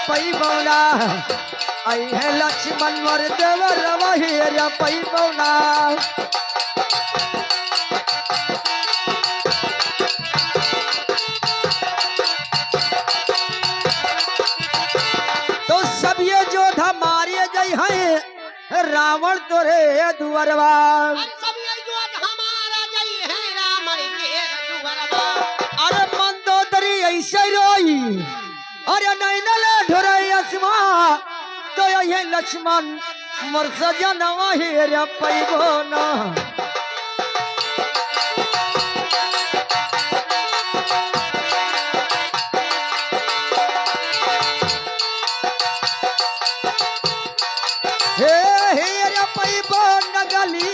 पैबौना आई है लक्ष्मण मोर देवरवा हेर पैबौना तो सब ये जोधा मारे गई है रावण तोरे दुअरवा अरे मंदोदरी ऐसे रोई अरे नहीं न ढोरे असमा तो ये लक्ष्मण मोर सजनवा हेर पैबौना हेर पैबौना गली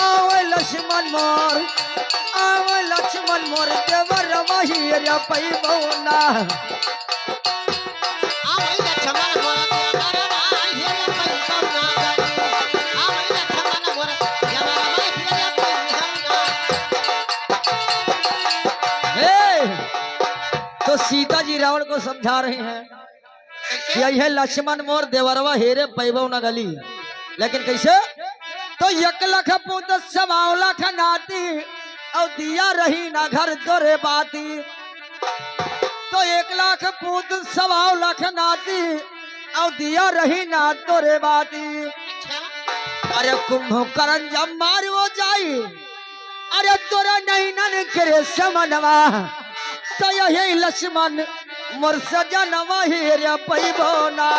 आओ लक्ष्मण मोर देवरवा हेर पैबौना तो सीता जी रावण को समझा रहे हैं कि यह लक्ष्मण मोर देवरवा हेरे पैबौना गली लेकिन कैसे तो 1 लाख पूत 1.25 लाख नाती और दिया रही ना घर तोरे बाती तो 1 लाख पूत 1.25 लाख नाती और दिया रही ना तोरे बाती अरे कुंभकर्ण जब मार हो जाई अरे तोरा नहीं नन करे समनवा तो यही लक्ष्मण मोर सजनवा हेर पैबौना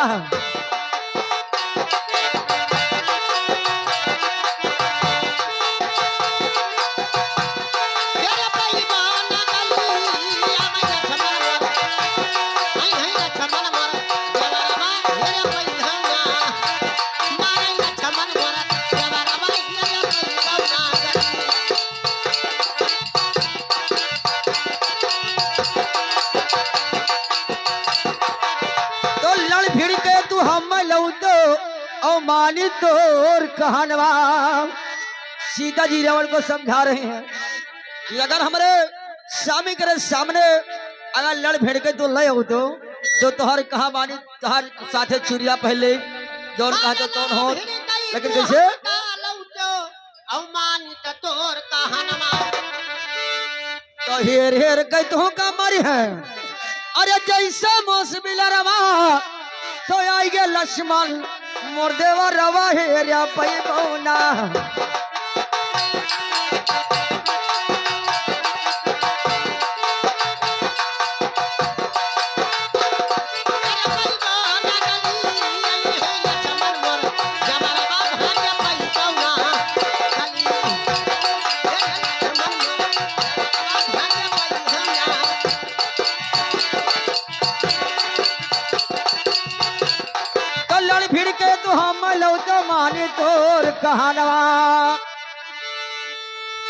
मानी तोर कहनवा सीता जी रावण को समझा रहे हैं कि अगर हमारे स्वामी करे सामने अगर लड़ भिड़ के तो लय हो तो तोहर कहा मानी तोहर साथे चुरिया पहले जौन कहा तो तौन हो लेकिन कैसे तो हेर हेर कह तो का मारी है अरे जैसा मौसमी रवा तो आई गे लक्ष्मण मोर देवरवा हेर पैबौना भिड़ के तू हम लो तो मानी तोर कहनवा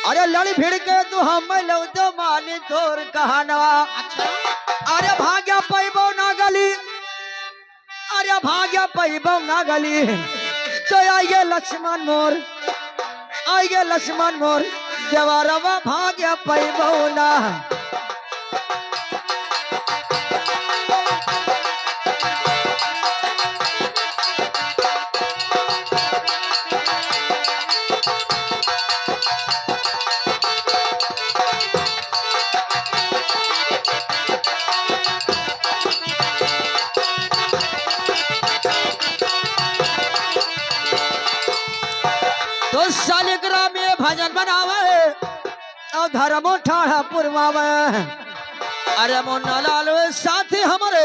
अरे लड़ भिड़ के तू हम लो तो मानी तोर कहनवा अरे भाग्य पैबौना गली अरे भाग्य पैबौना गली तो आइए लक्ष्मण मोर देवरवा भाग्य पैबौना तो शालिग्राम में भजन बनावे और धर्मो ठाढ़ा पुरवावे अरे मोन्ना लाल साथी हमारे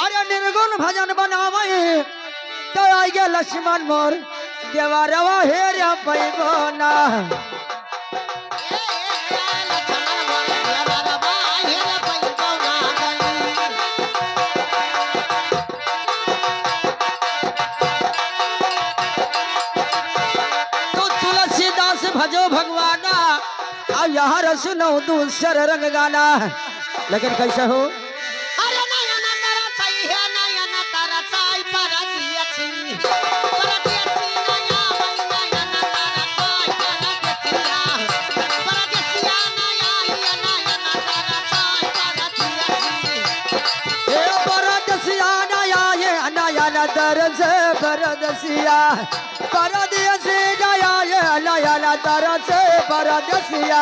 अरे निर्गुण भजन बनावे तो आई गे लक्ष्मण मोर देवरवा हेर पैबौना भजो भगवाना अब यहाँ रसुनो दूसर रंग गाना लेकिन कैसे हो अरे नयन तारा सही है नयन तारा साई परदियसी नया वही नयन तारा साई परदियसिया नया नयन तारा साई परदियसी परदेसिया परदेसी नया ये नया ना तरस परदेसिया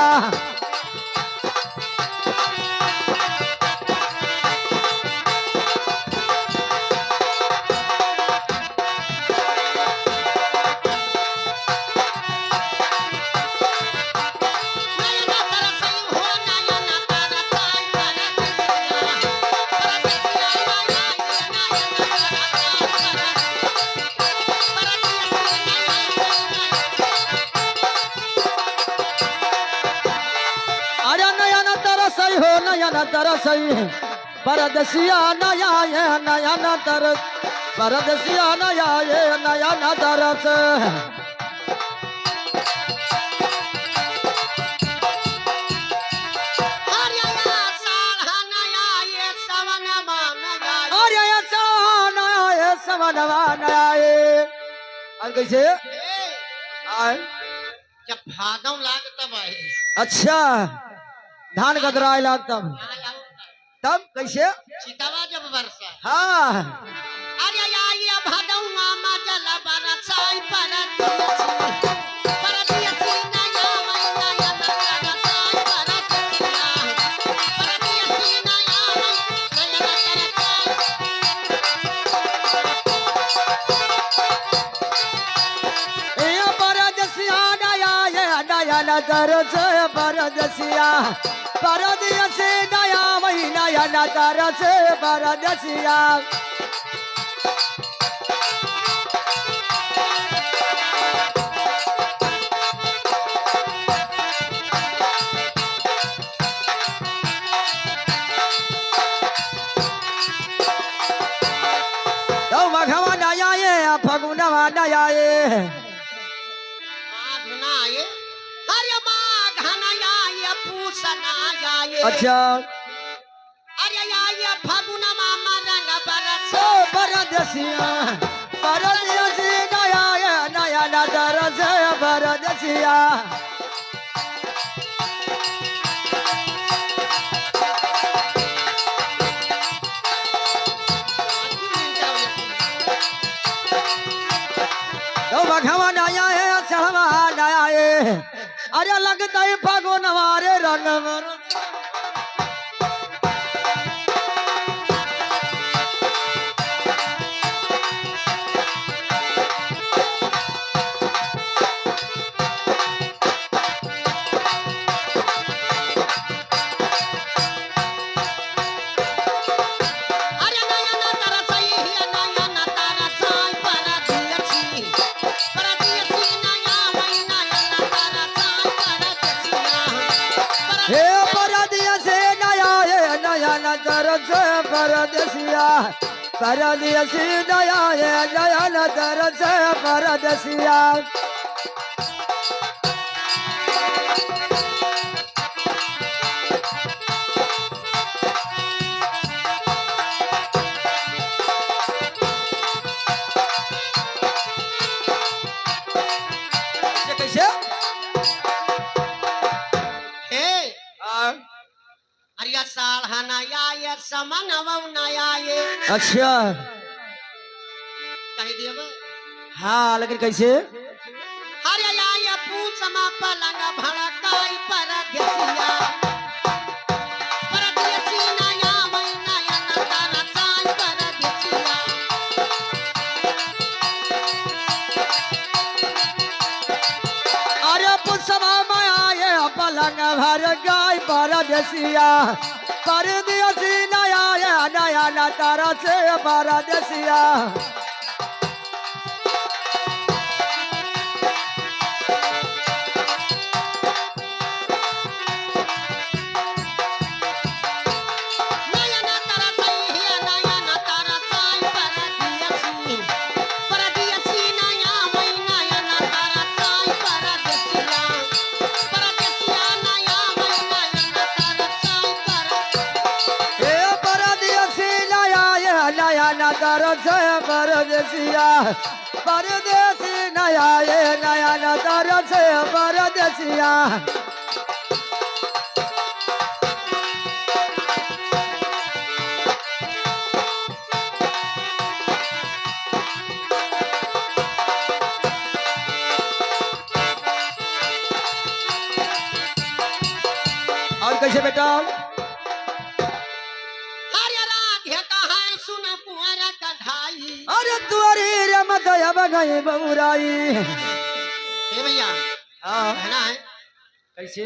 अरे नया ना तरस हो नया ना तरस परदेसिया नया ये नया ना तरस परदेसिया नया ये नया ना तरस अरे ऐसा नया ये समनवा नया ये और कैसे आए जब भादव लाग तब आए अच्छा धान गदराए लाग तब कैसे चितवा जब बरसा हाँ अरे आइए भादव मामा जल बरसाई परदेसी नया मैना या बरसाई परदेसी नया मैना ये परदेसिया नया ये नया ना तरस परदेसिया परदेसी नया वही नया ना तरस परदेसिया तो मघवा नया ये फगुनवा नया ये माघ ना आए अरे माघ ना आए पूस ना आए अच्छा अरे आइए फागुन मामा रंग बरसा ओ परदेसिया परदेसी नया ये नया ना तरस परदेसिया तो मघवा नया है चढ़वा नया है अरे लगता है फागुन हमारे रंग बरस अरे नया ना तरसई है नया ना तरसई परदेसी नया मैना या तरसई हे परदेसी नया ये नया ना तरस परदेसिया परदेसी नया ये नया ना तरस परदेसिया कैसे कैसे हे आ, अरे साल नया ये समन नया ये अच्छा कह देब हाँ लेकिन कैसे अरे आइए पूछ मा पलंग भड़काई परदेसिया परदेसी नया मैना या तरसई परदेसिया अरे पुष्पा माया ये पलंग भर गाय परदेसिया परदेसी नया ये नया ना तरस परदेसिया नया ना तरसई है नया ना तरसई परदेसी नया मैना या तरसई परदेसिया नया मैना या तरसई हे परदेसी नया ये नया ना तरस परदेसिया परदेसी नया ये नया ना तरस परदेसिया कैसे बेटा? अरे राधे कहाँ सुन कुंवर कढ़ाई। अरे तुअरी रे मदया बगई बउराई। ए भैया हाँ कहना है कैसे?